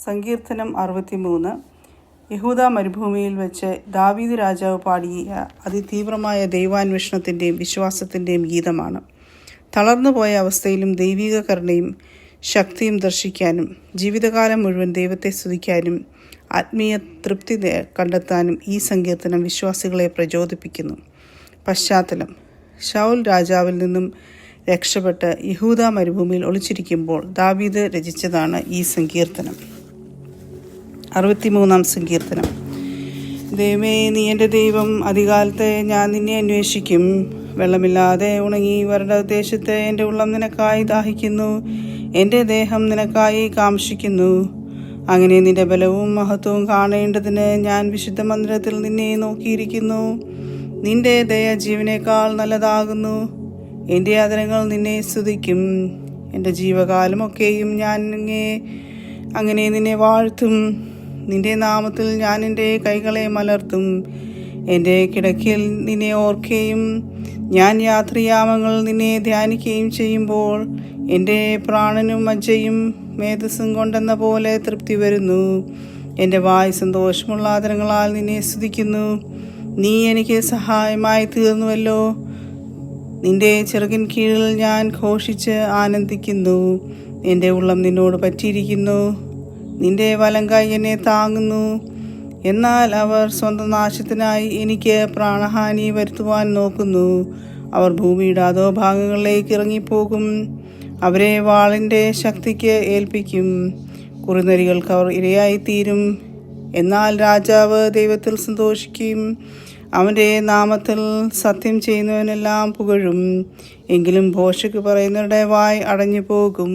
സങ്കീർത്തനം 63. യഹൂദ മരുഭൂമിയിൽ വെച്ച് ദാവീദ് രാജാവ് പാടിയ അതിതീവ്രമായ ദൈവാന്വേഷണത്തിൻ്റെയും വിശ്വാസത്തിൻ്റെയും ഗീതമാണ്. തളർന്നുപോയ അവസ്ഥയിലും ദൈവിക കരുണയും ശക്തിയും ദർശിക്കാനും ജീവിതകാലം മുഴുവൻ ദൈവത്തെ സ്തുതിക്കാനും ആത്മീയ തൃപ്തി കണ്ടെത്താനും ഈ സങ്കീർത്തനം വിശ്വാസികളെ പ്രചോദിപ്പിക്കുന്നു. പശ്ചാത്തലം: ശൗൽ രാജാവിൽ നിന്നും രക്ഷപ്പെട്ട് യഹൂദ മരുഭൂമിയിൽ ഒളിച്ചിരിക്കുമ്പോൾ ദാവീദ് രചിച്ചതാണ് ഈ സങ്കീർത്തനം. 63 സങ്കീർത്തനം. ദൈവമേ, നീ എൻ്റെ ദൈവം. അധികാലത്തെ ഞാൻ നിന്നെ അന്വേഷിക്കും. വെള്ളമില്ലാതെ ഉണങ്ങി വരണ്ട ദേശത്ത് എൻ്റെ ഉള്ളം നിനക്കായി ദാഹിക്കുന്നു. എൻ്റെ ദേഹം നിനക്കായി കാംക്ഷിക്കുന്നു. അങ്ങനെ നിന്റെ ബലവും മഹത്വവും കാണേണ്ടതിന് ഞാൻ വിശുദ്ധ മന്ദിരത്തിൽ നിന്നെ നോക്കിയിരിക്കുന്നു. നിന്റെ ദയ ജീവനേക്കാൾ നല്ലതാകുന്നു. എൻ്റെ അധരങ്ങൾ നിന്നെ സ്തുതിക്കും. എൻ്റെ ജീവകാലമൊക്കെയും ഞാൻ അങ്ങനെ നിന്നെ വാഴ്ത്തും. നിന്റെ നാമത്തിൽ ഞാൻ എൻ്റെ കൈകളെ മലർത്തും. എൻ്റെ കിടക്കയിൽ നിന്നെ ഓർക്കുകയും ഞാൻ രാത്രിയാമങ്ങൾ നിന്നെ ധ്യാനിക്കുകയും ചെയ്യുമ്പോൾ എൻ്റെ പ്രാണനും മജ്ജയും മേധസ്സും കൊണ്ടെന്ന പോലെ തൃപ്തി വരുന്നു. എൻ്റെ വായ് സന്തോഷമുള്ള ആദരങ്ങളാൽ നിന്നെ സ്തുതിക്കുന്നു. നീ എനിക്ക് സഹായമായി തീർന്നുവല്ലോ. നിന്റെ ചിറകിൻ കീഴിൽ ഞാൻ ഘോഷിച്ച് ആനന്ദിക്കുന്നു. എൻ്റെ ഉള്ളം നിന്നോട് പറ്റിയിരിക്കുന്നു. നിന്റെ വലങ്കൈ എന്നെ താങ്ങുന്നു. എന്നാൽ അവർ സ്വന്തം നാശത്തിനായി എനിക്ക് പ്രാണഹാനി വരുത്തുവാൻ നോക്കുന്നു. അവർ ഭൂമിയുടെ അധോഭാഗങ്ങളിലേക്ക് ഇറങ്ങിപ്പോകും. അവരെ വാളിൻ്റെ ശക്തിക്ക് ഏൽപ്പിക്കും. കുറുനരികൾക്ക് അവർ ഇരയായിത്തീരും. എന്നാൽ രാജാവ് ദൈവത്തിൽ സന്തോഷിക്കും. അവൻ്റെ നാമത്തിൽ സത്യം ചെയ്യുന്നവനെല്ലാം പുകഴും. എങ്കിലും ഭോഷക്ക് പറയുന്നവരുടെ വായ് അടഞ്ഞു പോകും.